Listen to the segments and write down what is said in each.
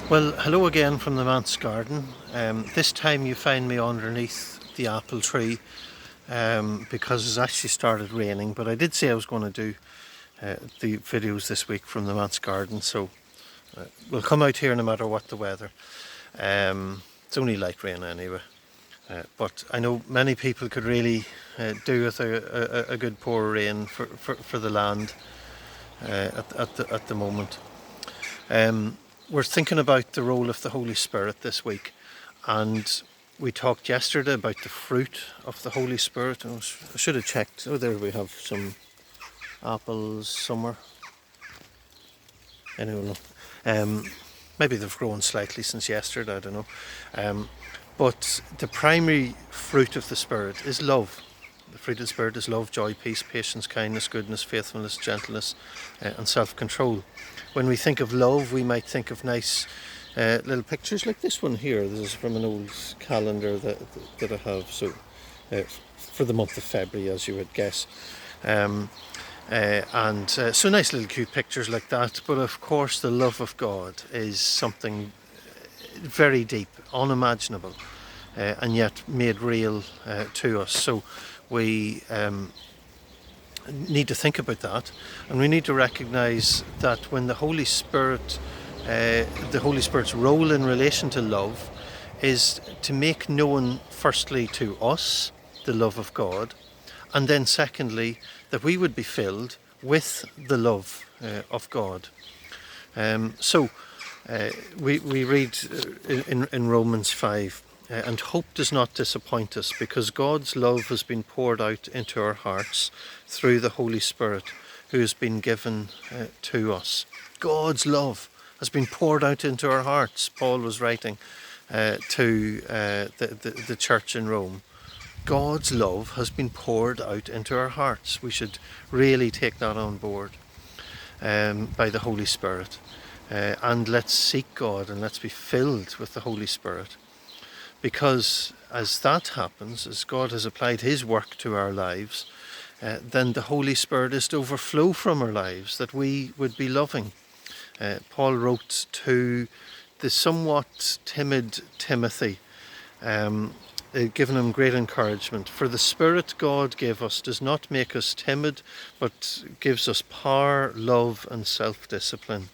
Well, hello again from the manse garden. This time you find me underneath the apple tree because it's actually started raining, but I did say I was going to do the videos this week from the manse garden, so we'll come out here no matter what the weather. It's only light rain anyway, but I know many people could really do with a good pour of rain for the land at the moment. We're thinking about the role of the Holy Spirit this week, and we talked yesterday about the fruit of the Holy Spirit. I should have checked. Oh, there we have some apples somewhere. Anyway, maybe they've grown slightly since yesterday, I don't know. But the primary fruit of the Spirit is love. The fruit of the Spirit is love, joy, peace, patience, kindness, goodness, faithfulness, gentleness, and self-control. When we think of love, we might think of nice little pictures like this one here. This is from an old calendar that I have, so for the month of February, as you would guess. So nice little cute pictures like that. But of course, the love of God is something very deep, unimaginable, and yet made real to us. So we need to think about that, and we need to recognize that when the Holy Spirit's role in relation to love is to make known, firstly, to us the love of God, and then secondly, that we would be filled with the love of God. We read in Romans 5, and hope does not disappoint us because God's love has been poured out into our hearts through the Holy Spirit who has been given to us. God's love has been poured out into our hearts. Paul was writing to the church in Rome. God's love has been poured out into our hearts. We should really take that on board by the Holy Spirit. And let's seek God and let's be filled with the Holy Spirit. Because as that happens, as God has applied his work to our lives, then the Holy Spirit is to overflow from our lives, that we would be loving. Paul wrote to the somewhat timid Timothy, giving him great encouragement. For the Spirit God gave us does not make us timid, but gives us power, love and self-discipline.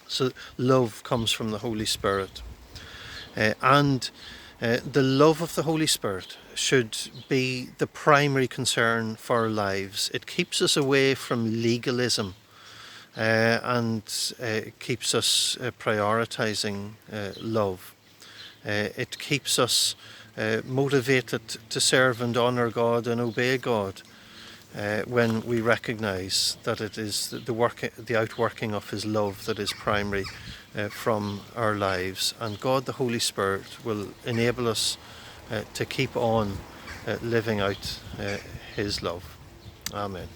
So love comes from the Holy Spirit. And the love of the Holy Spirit should be the primary concern for our lives. It keeps us away from legalism and keeps us prioritizing love. It keeps us motivated to serve and honor God and obey God when we recognize that it is the outworking of his love that is primary from our lives, and God the Holy Spirit will enable us to keep on living out his love. Amen.